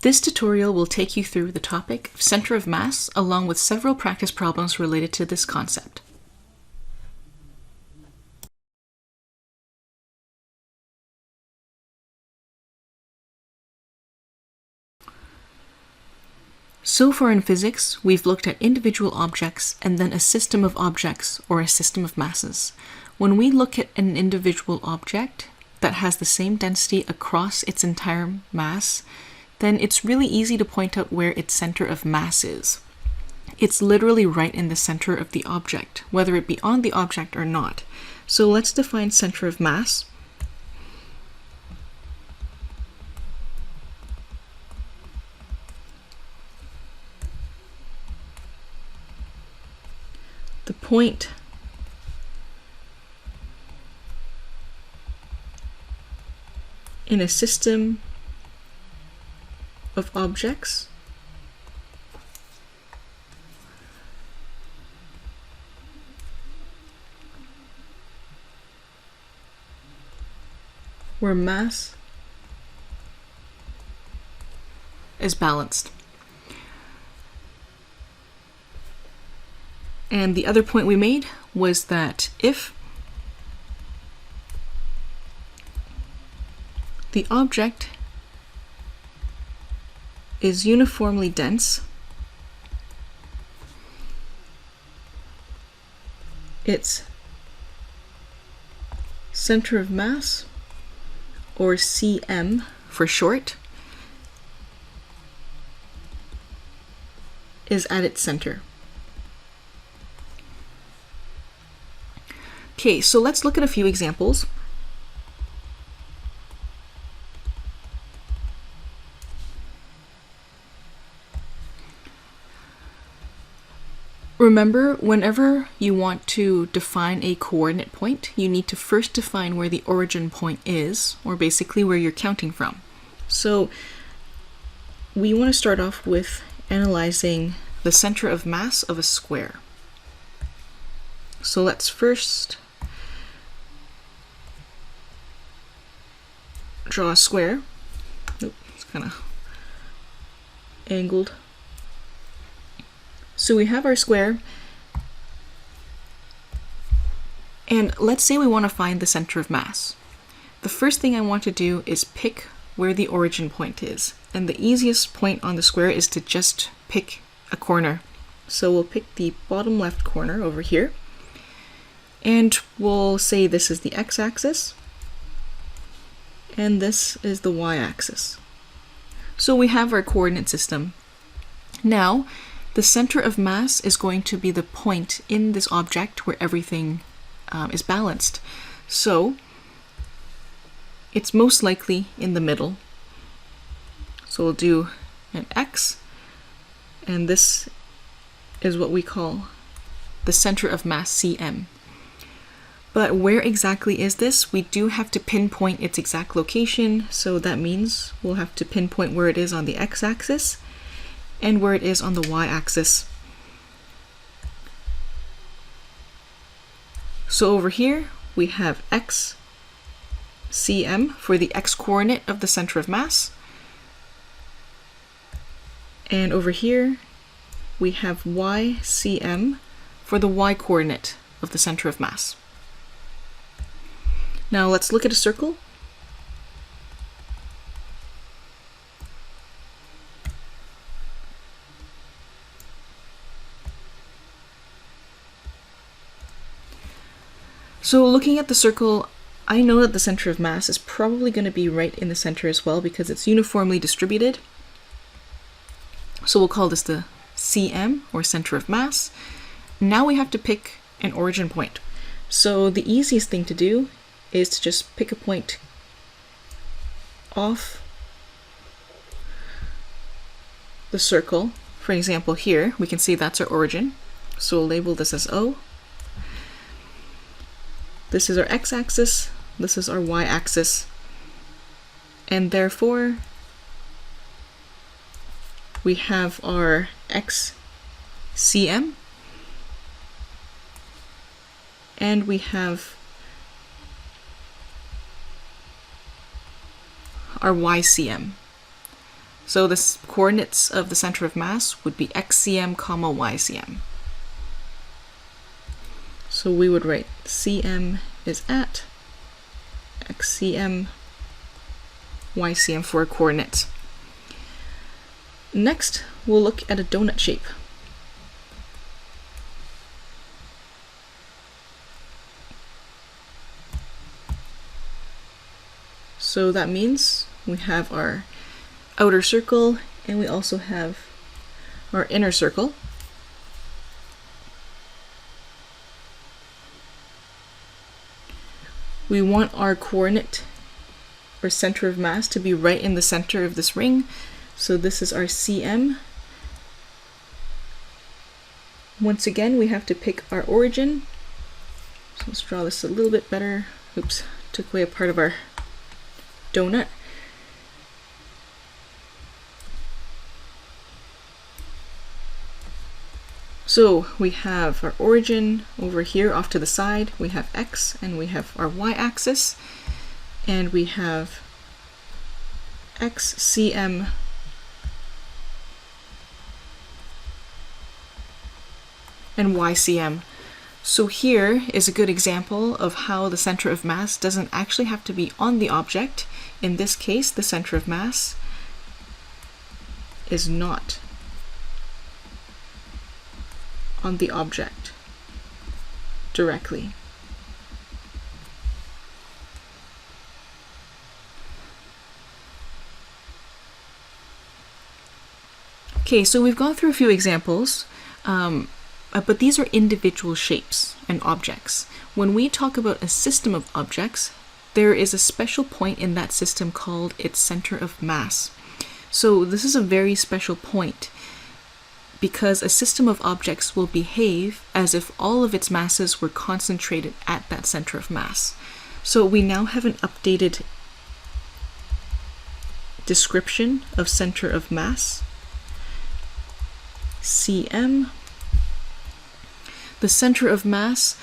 This tutorial will take you through the topic of center of mass along with several practice problems related to this concept. So far in physics, we've looked at individual objects and then a system of objects or a system of masses. When we look at an individual object that has the same density across its entire mass, then it's really easy to point out where its center of mass is. It's literally right in the center of the object, whether it be on the object or not. So let's define center of mass. The point in a system of objects where mass is balanced. And the other point we made was that if the object is uniformly dense, its center of mass, or CM for short, is at its center. Okay, so let's look at a few examples. Remember, whenever you want to define a coordinate point, you need to first define where the origin point is, or basically where you're counting from. So we want to start off with analyzing the center of mass of a square. So let's first draw a square. Oop, it's kind of angled. So we have our square, and let's say we want to find the center of mass. The first thing I want to do is pick where the origin point is, and the easiest point on the square is to just pick a corner. So we'll pick the bottom left corner over here, and we'll say this is the x-axis, and this is the y-axis. So we have our coordinate system. Now, the center of mass is going to be the point in this object where everything is balanced. So it's most likely in the middle. So we'll do an x, and this is what we call the center of mass CM. But where exactly is this? We do have to pinpoint its exact location, so that means we'll have to pinpoint where it is on the x-axis and where it is on the y-axis. So over here we have x cm for the x-coordinate of the center of mass, and over here we have y cm for the y-coordinate of the center of mass. Now let's look at a circle. So looking at the circle, I know that the center of mass is probably going to be right in the center as well because it's uniformly distributed. So we'll call this the CM, or center of mass. Now we have to pick an origin point. So the easiest thing to do is to just pick a point off the circle. For example, here we can see that's our origin. So we'll label this as O. This is our x-axis, this is our y-axis, and therefore we have our x cm, and we have our y cm. So the coordinates of the center of mass would be xcm comma ycm. So we would write cm is at xcm ycm for our coordinates. Next, we'll look at a donut shape. So that means we have our outer circle and we also have our inner circle. We want our coordinate or center of mass to be right in the center of this ring. So this is our CM. Once again, we have to pick our origin. So let's draw this a little bit better. Oops, took away a part of our donut. So we have our origin over here off to the side, we have x, and we have our y-axis, and we have x, cm, and ycm. So here is a good example of how the center of mass doesn't actually have to be on the object. In this case, the center of mass is not on the object directly. Okay, so we've gone through a few examples, but these are individual shapes and objects. When we talk about a system of objects, there is a special point in that system called its center of mass. So this is a very special point because a system of objects will behave as if all of its masses were concentrated at that center of mass. So we now have an updated description of center of mass. Cm. The center of mass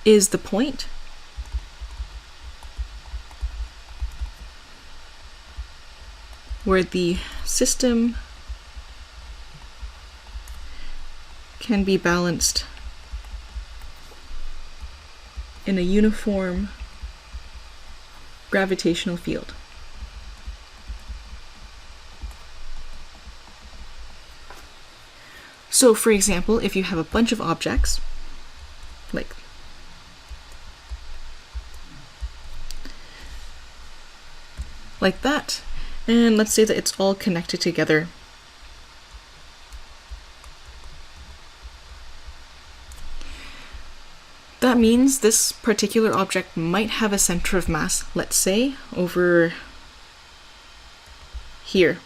is the point where the system can be balanced in a uniform gravitational field. So for example, if you have a bunch of objects, like that, and let's say that it's all connected together. That means this particular object might have a center of mass, let's say, over here.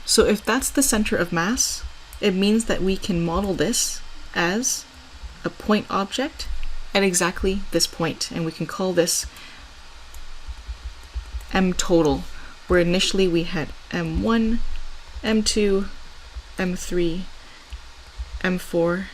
So if that's the center of mass, it means that we can model this as a point object at exactly this point, and we can call this M total, where initially we had M1, M2, M3, M4,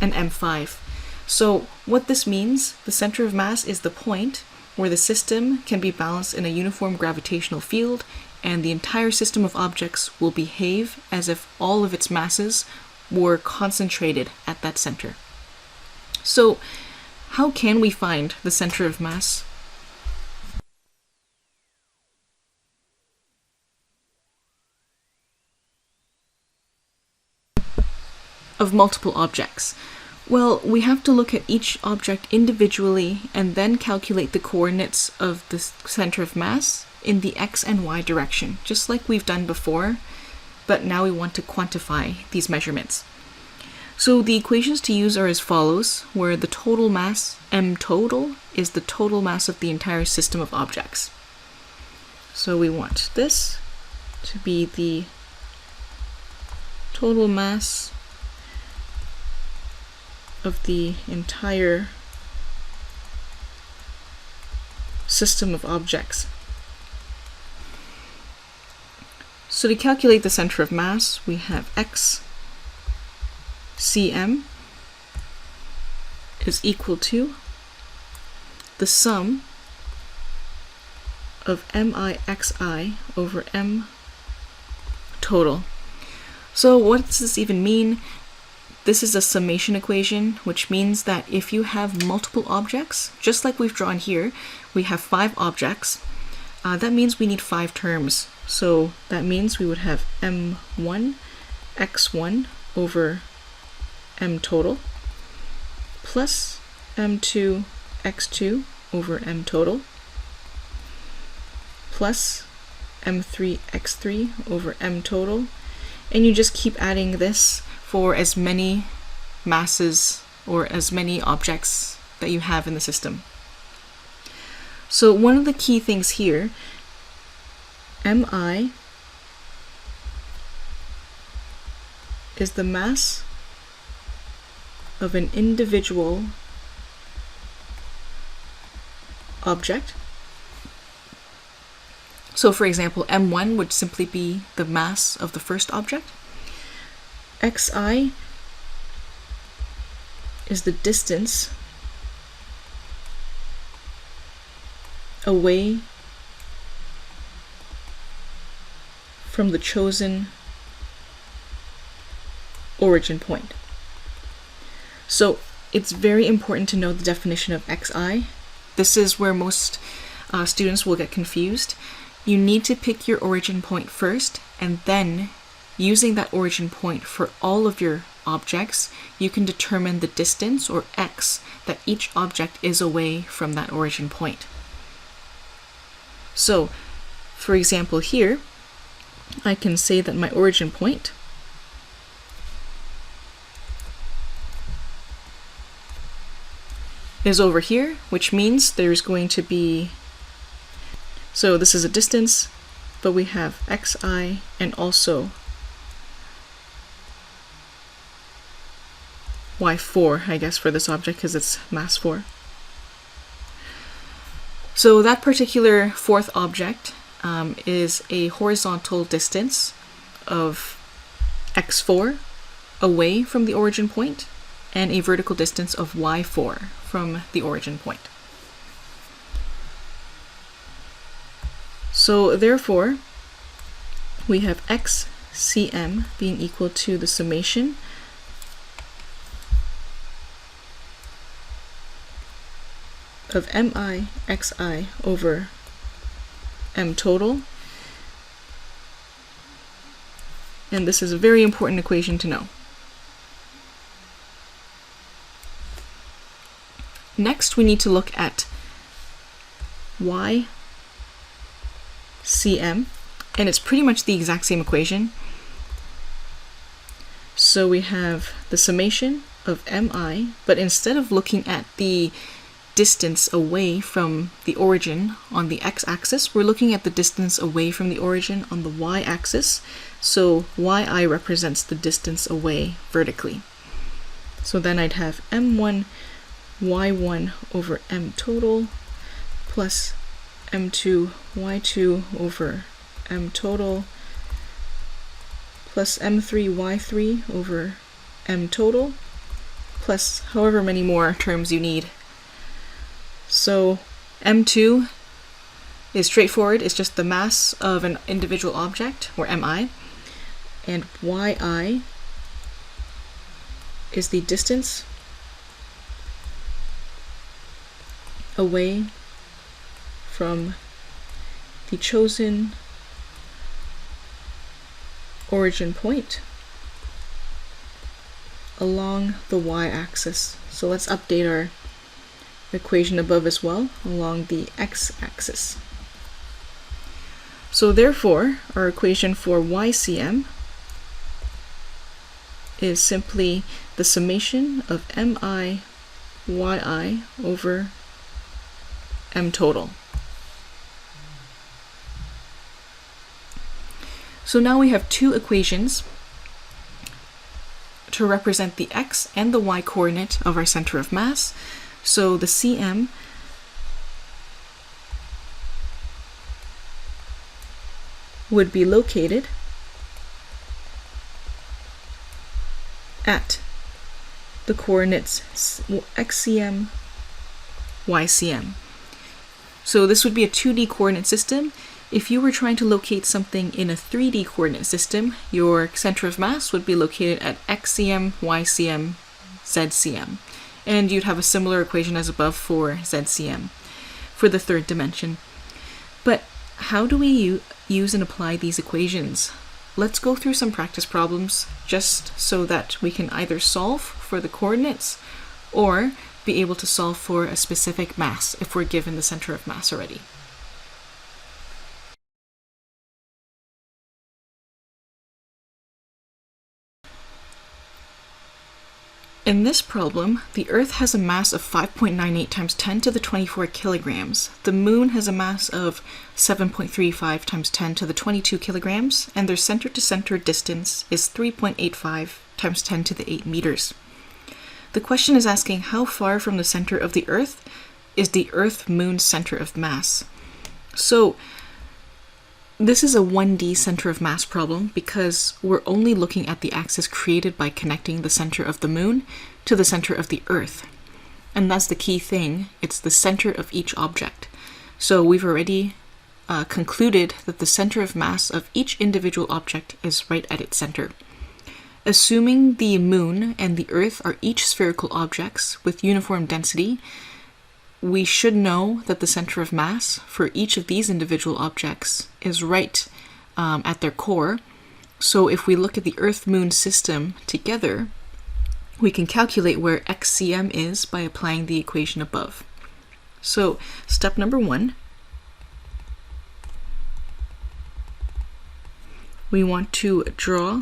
and M5. So what this means, the center of mass is the point where the system can be balanced in a uniform gravitational field, and the entire system of objects will behave as if all of its masses were concentrated at that center. So how can we find the center of mass? Of multiple objects? Well, we have to look at each object individually and then calculate the coordinates of the center of mass in the x and y direction, just like we've done before, but now we want to quantify these measurements. So the equations to use are as follows, where the total mass, M total, is the total mass of the entire system of objects. So we want this to be the total mass of the entire system of objects. So to calculate the center of mass, we have x cm is equal to the sum of mixi over m total. So what does this even mean? This is a summation equation, which means that if you have multiple objects, just like we've drawn here, we have 5 objects, that means we need 5 terms. So that means we would have m1 x1 over m total plus m2 x2 over m total plus m3 x3 over m total, and you just keep adding this for as many masses or as many objects that you have in the system. So one of the key things here, mi is the mass of an individual object. So for example, m1 would simply be the mass of the first object. Xi is the distance away from the chosen origin point. So it's very important to know the definition of xi. This is where most students will get confused. You need to pick your origin point first, and then using that origin point for all of your objects, you can determine the distance, or x, that each object is away from that origin point. So, for example here, I can say that my origin point is over here, which means there's going to be, so this is a distance, but we have xi and also y4, I guess, for this object because it's mass 4. So that particular fourth object is a horizontal distance of x4 away from the origin point and a vertical distance of y4 from the origin point. So therefore, we have xcm being equal to the summation of mixi over m total. And this is a very important equation to know. Next, we need to look at ycm, and it's pretty much the exact same equation. So we have the summation of mi, but instead of looking at the distance away from the origin on the x-axis, we're looking at the distance away from the origin on the y-axis. So yi represents the distance away vertically. So then I'd have m1 y1 over m total plus m2 y2 over m total plus m3 y3 over m total plus however many more terms you need. So m2 is straightforward, it's just the mass of an individual object, or mi, and yi is the distance away from the chosen origin point along the y-axis. So let's update our equation above as well along the x-axis. So therefore, our equation for ycm is simply the summation of mi yi over m total. So now we have two equations to represent the x and the y coordinate of our center of mass. So the cm would be located at the coordinates xcm, ycm. So this would be a 2D coordinate system. If you were trying to locate something in a 3D coordinate system, your center of mass would be located at xcm, ycm, zcm. And you'd have a similar equation as above for zcm for the third dimension. But how do we use and apply these equations? Let's go through some practice problems just so that we can either solve for the coordinates or be able to solve for a specific mass if we're given the center of mass already. In this problem, the Earth has a mass of 5.98 times 10 to the 24 kilograms. The Moon has a mass of 7.35 times 10 to the 22 kilograms, and their center-to-center distance is 3.85 times 10 to the 8 meters. The question is asking how far from the center of the Earth is the Earth-Moon center of mass. So this is a 1D center of mass problem because we're only looking at the axis created by connecting the center of the Moon to the center of the Earth. And that's the key thing. It's the center of each object. So we've already concluded that the center of mass of each individual object is right at its center. Assuming the Moon and the Earth are each spherical objects with uniform density, we should know that the center of mass for each of these individual objects is right at their core. So if we look at the Earth-Moon system together, we can calculate where xcm is by applying the equation above. So step number 1, we want to draw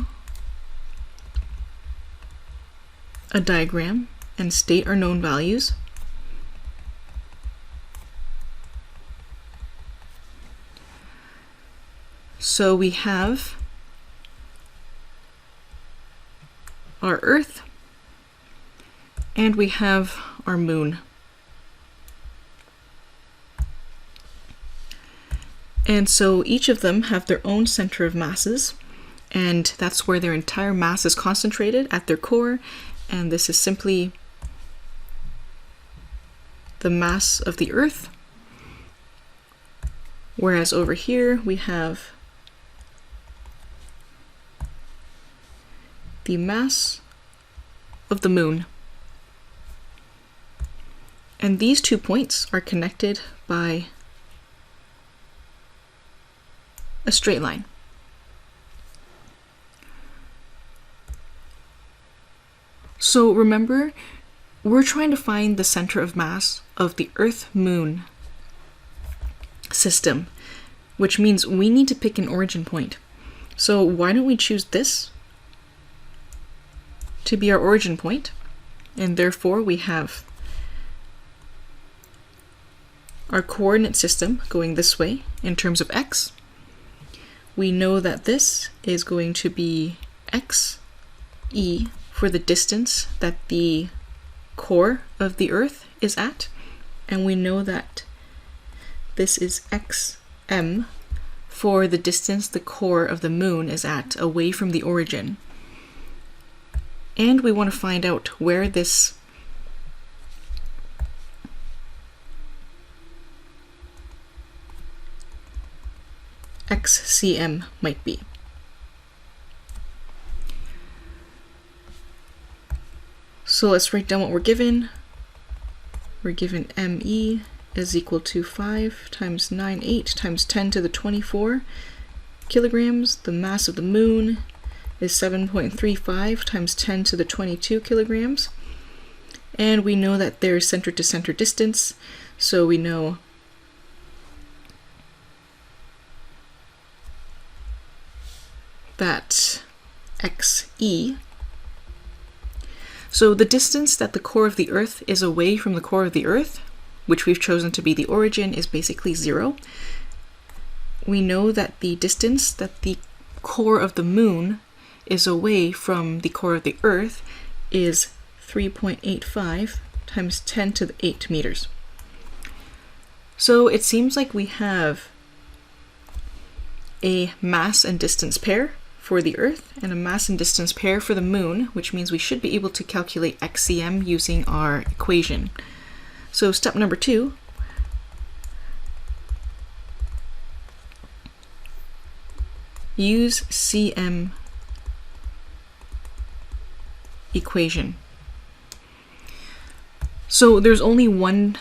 a diagram and state our known values. So we have our Earth and we have our Moon. And so each of them have their own center of masses, and that's where their entire mass is concentrated at their core, and this is simply the mass of the Earth, whereas over here we have the mass of the Moon. And these 2 points are connected by a straight line. So remember, we're trying to find the center of mass of the Earth-Moon system, which means we need to pick an origin point. So why don't we choose this to be our origin point, and therefore we have our coordinate system going this way in terms of x. We know that this is going to be x e for the distance that the core of the Earth is at, and we know that this is xm for the distance the core of the Moon is at away from the origin. And we want to find out where this xcm might be. So let's write down what we're given. We're given me is equal to 5 times 98 times 10 to the 24 kilograms. The mass of the Moon is 7.35 times 10 to the 22 kilograms. And we know that there's center-to-center distance, so we know that xe. So the distance that the core of the Earth is away from the core of the Earth, which we've chosen to be the origin, is basically 0. We know that the distance that the core of the Moon is away from the core of the Earth is 3.85 times 10 to the 8 meters. So it seems like we have a mass and distance pair for the Earth and a mass and distance pair for the Moon, which means we should be able to calculate xcm using our equation. So step number 2, use CM equation. So there's only one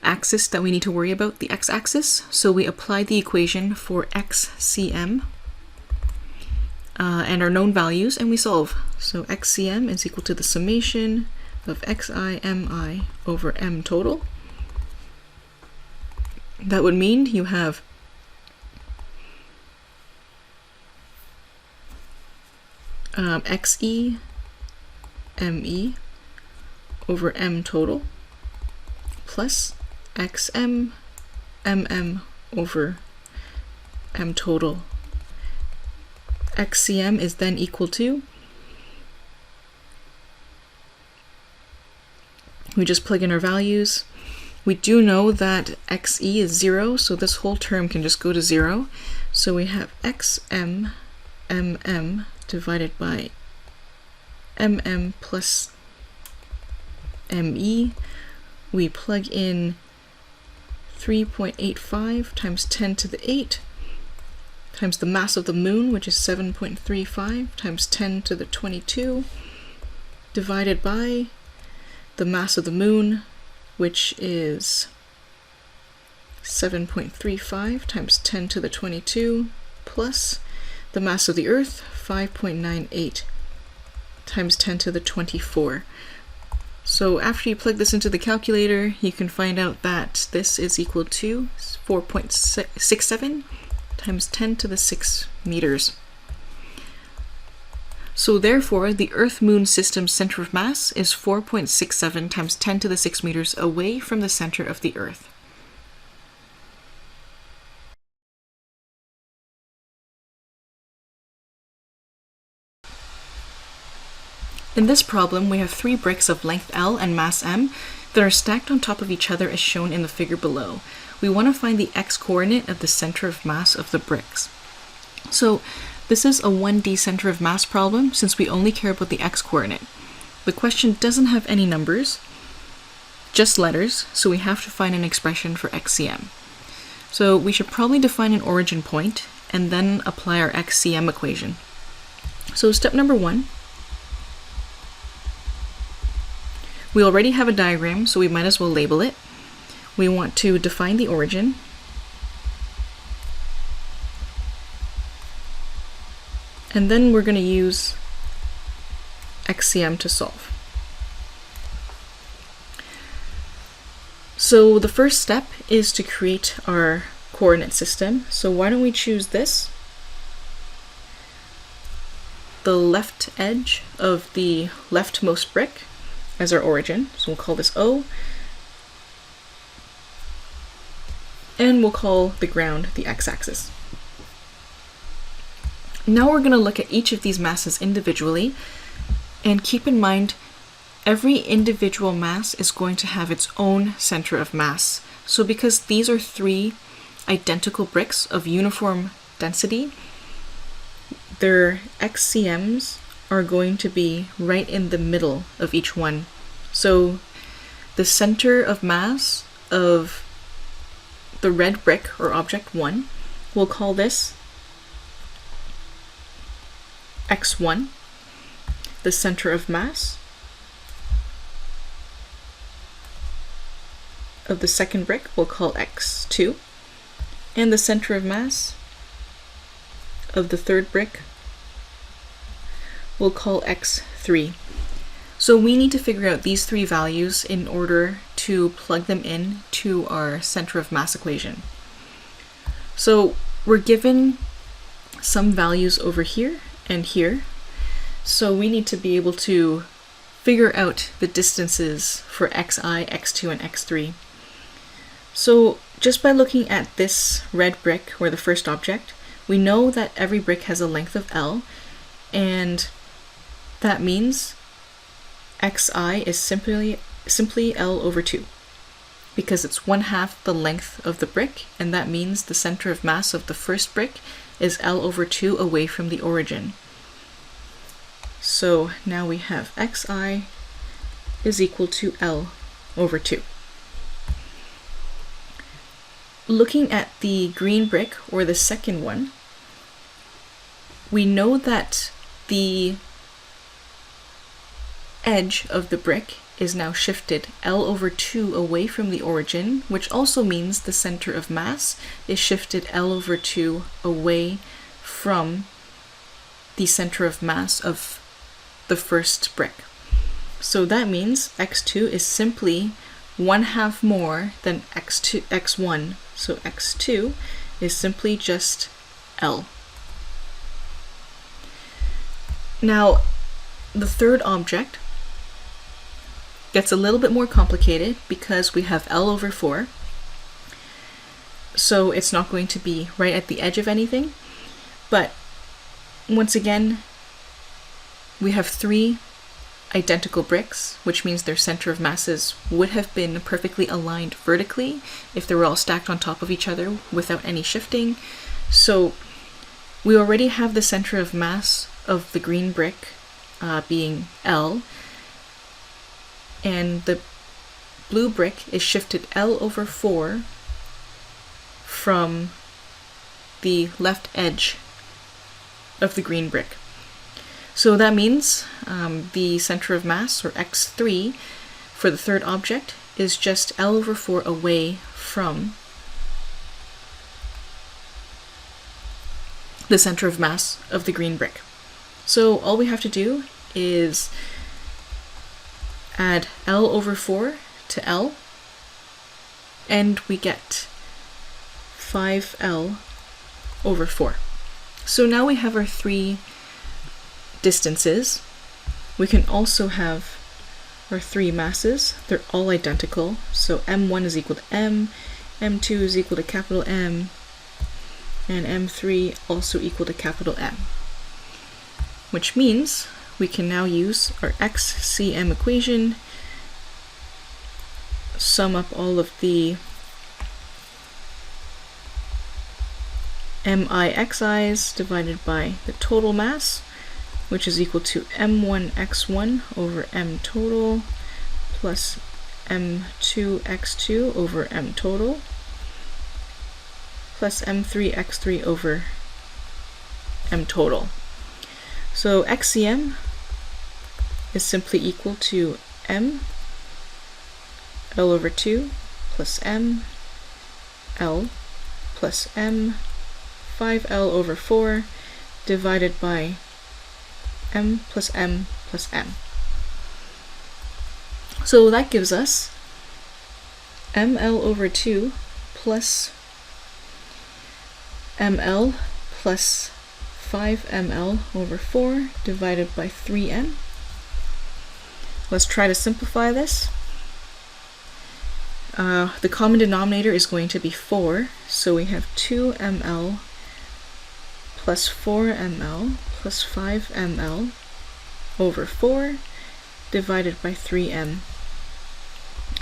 axis that we need to worry about, the x-axis. So we apply the equation for xcm and our known values, and we solve. So xcm is equal to the summation of xi over m total. That would mean you have xe me over m total plus xm mm over m total. xcm is then equal to, we just plug in our values. We do know that xe is 0, so this whole term can just go to 0. So we have xm mm divided by mm plus me. We plug in 3.85 times 10 to the 8 times the mass of the moon, which is 7.35 times 10 to the 22, divided by the mass of the moon, which is 7.35 times 10 to the 22, plus the mass of the Earth, 5.98 times 10 to the 24. So after you plug this into the calculator, you can find out that this is equal to 4.67 times 10 to the 6 meters. So therefore, the Earth-Moon system's center of mass is 4.67 times 10 to the 6 meters away from the center of the Earth. In this problem, we have 3 bricks of length L and mass m that are stacked on top of each other as shown in the figure below. We want to find the x-coordinate of the center of mass of the bricks. So this is a 1D center of mass problem since we only care about the x-coordinate. The question doesn't have any numbers, just letters, so we have to find an expression for xcm. So we should probably define an origin point and then apply our xcm equation. So step number 1. We already have a diagram, so we might as well label it. We want to define the origin. And then we're going to use xcm to solve. So the first step is to create our coordinate system. So why don't we choose this? The left edge of the leftmost brick as our origin. So we'll call this O. And we'll call the ground the x-axis. Now we're going to look at each of these masses individually, and keep in mind every individual mass is going to have its own center of mass. So because these are 3 identical bricks of uniform density, their xcm's are going to be right in the middle of each one. So the center of mass of the red brick or object 1, we'll call this x1. The center of mass of the second brick we'll call x2, and the center of mass of the third brick we'll call x3. So we need to figure out these 3 values in order to plug them in to our center of mass equation. So we're given some values over here and here, so we need to be able to figure out the distances for xi, x2, and x3. So just by looking at this red brick, or the first object, we know that every brick has a length of L, and that means xi is simply L over 2, because it's 1/2 the length of the brick, and that means the center of mass of the first brick is L over 2 away from the origin. So now we have xi is equal to L over 2. Looking at the green brick, or the second one, we know that the edge of the brick is now shifted L/2 away from the origin, which also means the center of mass is shifted L/2 away from the center of mass of the first brick. So that means x2 is simply 1/2 more than x1. So x2 is simply just L. Now, the third object gets a little bit more complicated because we have L/4. So it's not going to be right at the edge of anything. But once again, we have 3 identical bricks, which means their center of masses would have been perfectly aligned vertically if they were all stacked on top of each other without any shifting. So we already have the center of mass of the green brick being L, and the blue brick is shifted L/4 from the left edge of the green brick. So that means the center of mass, or x3, for the third object is just L/4 away from the center of mass of the green brick. So all we have to do is add L/4 to L, and we get 5L/4. So now we have our 3 distances. We can also have our 3 masses. They're all identical. So M1 is equal to M, M2 is equal to capital M, and M3 also equal to capital M. Which means we can now use our XCM equation, sum up all of the MIXI's divided by the total mass, which is equal to M1x1 over M total plus M2x2 over M total plus M3x3 over M total. So XCM is simply equal to M L/2 plus M L plus M 5L/4 divided by M plus M plus M. So that gives us ML/2 plus ML plus 5ML/4 divided by 3M. Let's try to simplify this. The common denominator is going to be 4, so we have 2ML plus 4ML plus 5ML/4 divided by 3M.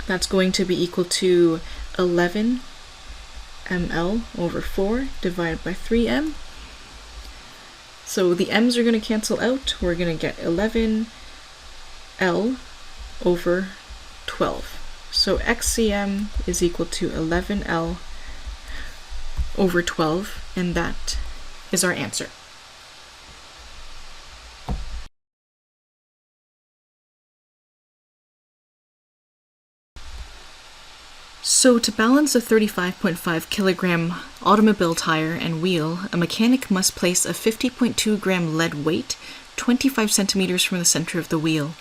That's going to be equal to 11ML/4 divided by 3M. So the m's are going to cancel out. We're going to get 11L/12. So XCM is equal to 11L/12, and that is our answer. So to balance a 35.5 kilogram automobile tire and wheel, a mechanic must place a 50.2 gram lead weight 25 centimeters from the center of the wheel.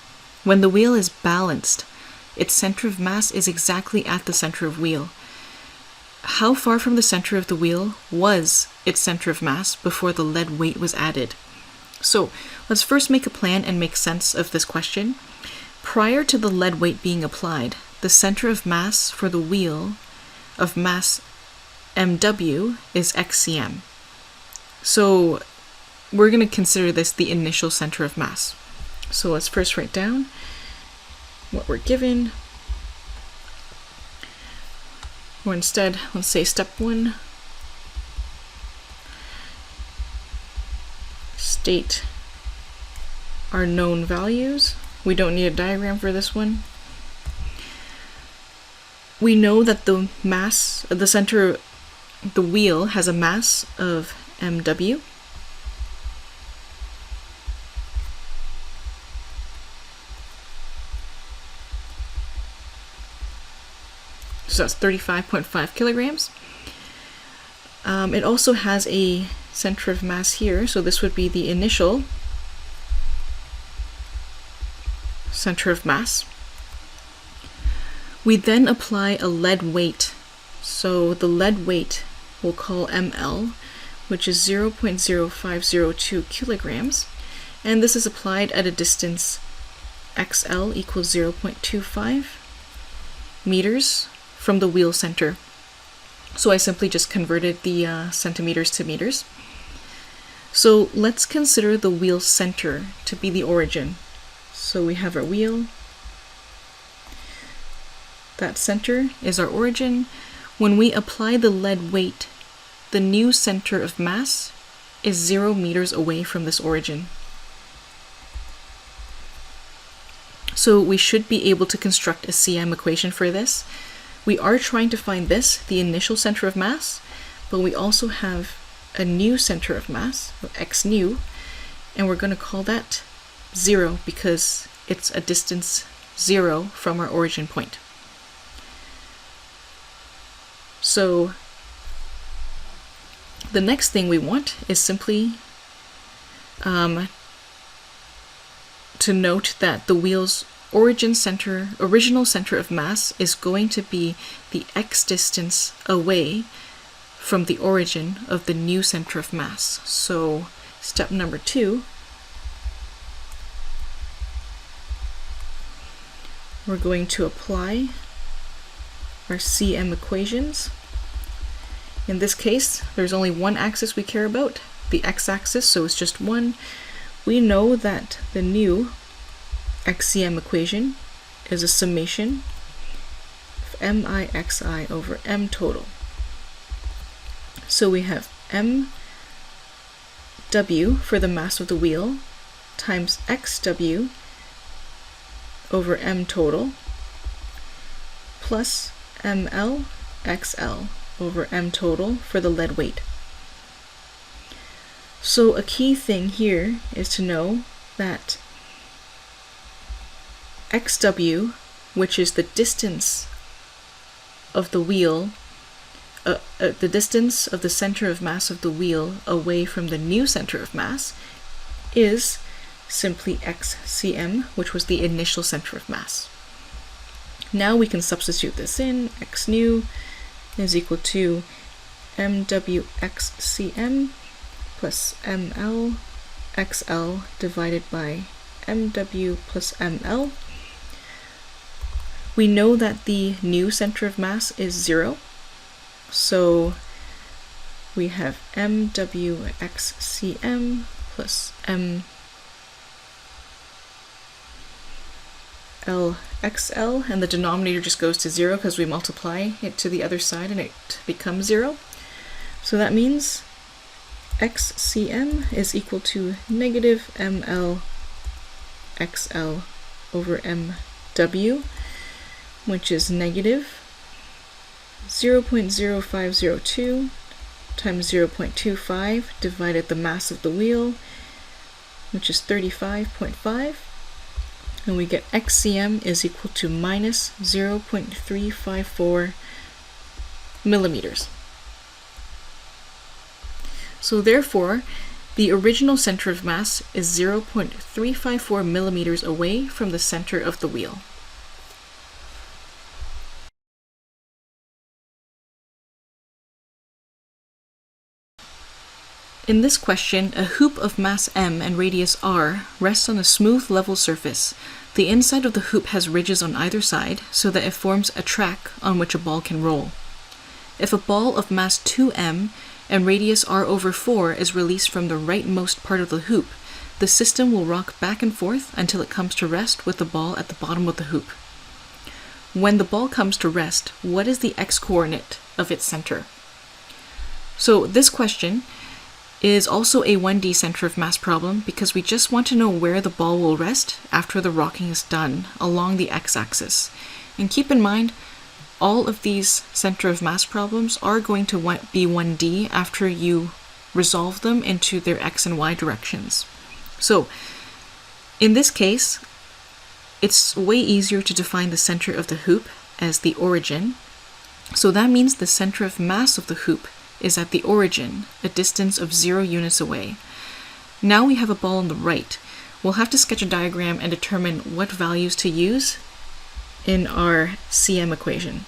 When the wheel is balanced, its center of mass is exactly at the center of wheel. How far from the center of the wheel was its center of mass before the lead weight was added? So let's first make a plan and make sense of this question. Prior to the lead weight being applied, the center of mass for the wheel of mass MW is XCM. So we're going to consider this the initial center of mass. So let's first write down what we're given. Or instead, let's say step 1. State our known values. We don't need a diagram for this one. We know that the mass, the center, the wheel has a mass of MW. So that's 35.5 kilograms. It also has a center of mass here, so this would be the initial center of mass. We then apply a lead weight. So the lead weight we'll call ml, which is 0.0502 kilograms. And this is applied at a distance xl equals 0.25 meters from the wheel center. So I simply just converted the centimeters to meters. So let's consider the wheel center to be the origin. So we have our wheel. That center is our origin. When we apply the lead weight, the new center of mass is 0 meters away from this origin. So we should be able to construct a CM equation for this. We are trying to find this, the initial center of mass, but we also have a new center of mass, x nu, and we're going to call that 0 because it's a distance 0 from our origin point. So the next thing we want is simply to note that the wheel's original center of mass is going to be the x distance away from the origin of the new center of mass. So step number 2, we're going to apply our CM equations. In this case, there's only one axis we care about, the x-axis, so it's just one. We know that the new XCM equation is a summation of mixi over m total. So we have mw for the mass of the wheel times xw over m total plus ml xl over m total for the lead weight. So a key thing here is to know that xw, which is the distance of the wheel, the distance of the center of mass of the wheel away from the new center of mass, is simply xcm, which was the initial center of mass. Now we can substitute this in. X nu is equal to mwxcm plus ml xl divided by mw plus ml. We know that the new center of mass is 0, so we have mwxcm plus mlxl, and the denominator just goes to 0 because we multiply it to the other side and it becomes 0. So that means xcm is equal to negative mlxl over mw, which is negative 0.0502 times 0.25 divided the mass of the wheel, which is 35.5, and we get xcm is equal to minus 0.354 millimeters. So therefore, the original center of mass is 0.354 millimeters away from the center of the wheel. In this question, a hoop of mass m and radius r rests on a smooth level surface. The inside of the hoop has ridges on either side so that it forms a track on which a ball can roll. If a ball of mass 2m and radius r over 4 is released from the rightmost part of the hoop, the system will rock back and forth until it comes to rest with the ball at the bottom of the hoop. When the ball comes to rest, what is the x-coordinate of its center? So this question is also a 1D center of mass problem because we just want to know where the ball will rest after the rocking is done along the x-axis. And keep in mind, all of these center of mass problems are going to be 1D after you resolve them into their x and y directions. So in this case, it's way easier to define the center of the hoop as the origin, So that means the center of mass of the hoop is at the origin, a distance of 0 units away. Now we have a ball on the right. We'll have to sketch a diagram and determine what values to use in our CM equation.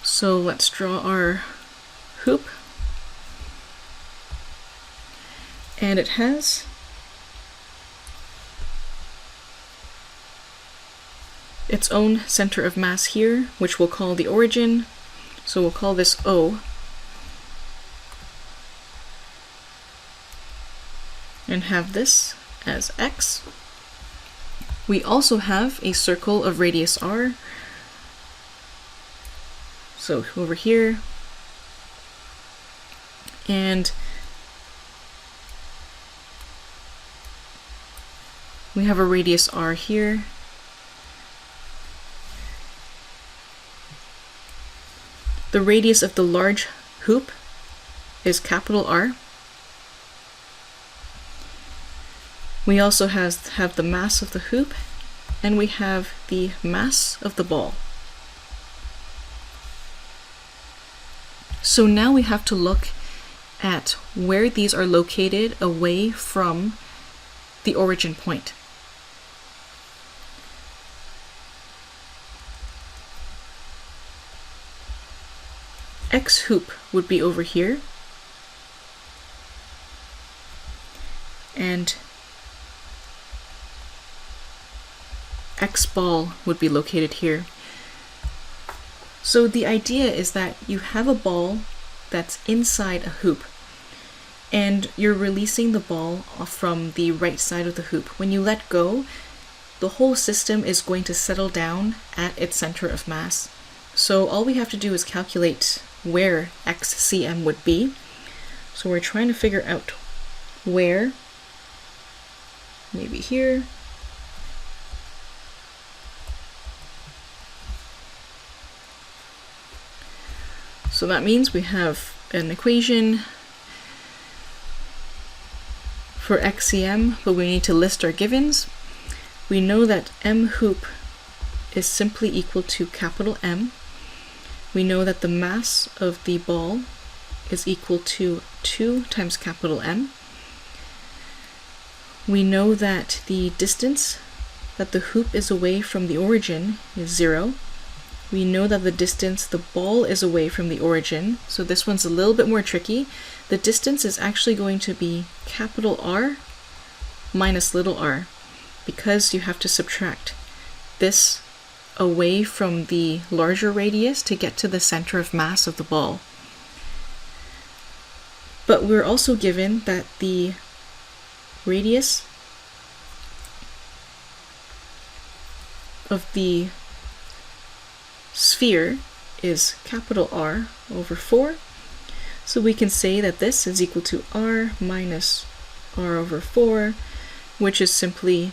So let's draw our hoop. And it has its own center of mass here, which we'll call the origin. So we'll call this O. And have this as X. We also have a circle of radius R. So over here, and we have a radius R here. The radius of the large hoop is capital R. We also have the mass of the hoop, and we have the mass of the ball. So now we have to look at where these are located away from the origin point. X hoop would be over here, and X ball would be located here. So the idea is that you have a ball that's inside a hoop, and you're releasing the ball from the right side of the hoop. When you let go, the whole system is going to settle down at its center of mass. So all we have to do is calculate where XCM would be. So we're trying to figure out where, maybe here. So that means we have an equation for XCM, but we need to list our givens. We know that M hoop is simply equal to capital M. We know that the mass of the ball is equal to 2 times capital M. We know that the distance that the hoop is away from the origin is 0. We know that the distance the ball is away from the origin, so this one's a little bit more tricky. The distance is actually going to be capital R minus little r, because you have to subtract this away from the larger radius to get to the center of mass of the ball. But we're also given that the radius of the sphere is capital R over 4. So we can say that this is equal to R minus R over 4, which is simply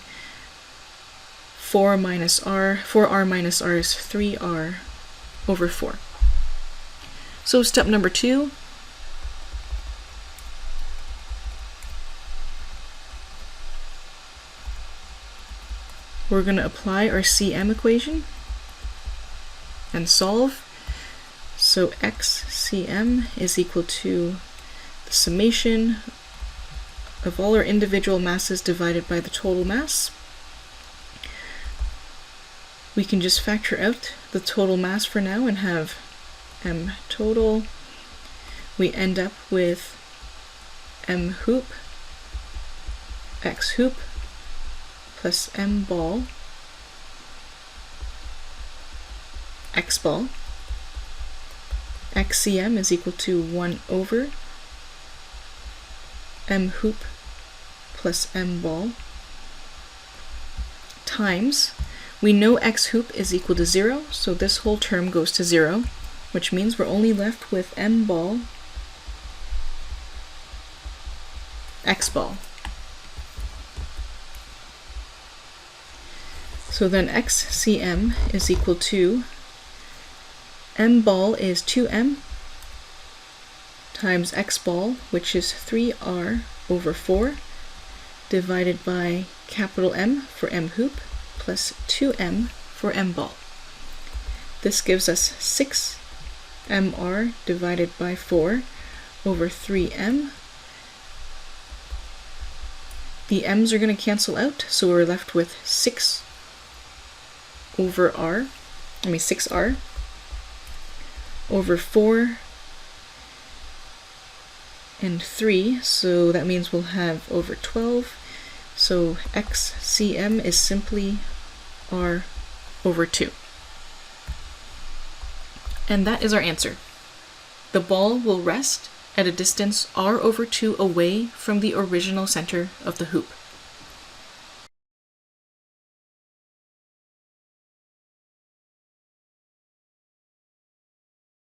4 minus R. 4R minus R is 3R over 4. So step number 2. We're going to apply our CM equation and solve. So XCM is equal to the summation of all our individual masses divided by the total mass. We can just factor out the total mass for now and have M total. We end up with M hoop, X hoop, plus M ball, X ball. XCM is equal to 1 over M hoop plus M ball times, we know X hoop is equal to 0, so this whole term goes to 0, which means we're only left with M ball, X ball. So then XCM is equal to M ball is 2m times x ball, which is 3r over 4, divided by capital M for M hoop, plus 2m for M ball. This gives us 6mr divided by 4 over 3m. The m's are going to cancel out, so we're left with 6 over 6r over 4 and 3, so that means we'll have over 12. So xcm is simply r over 2. And that is our answer. The ball will rest at a distance r over 2 away from the original center of the hoop.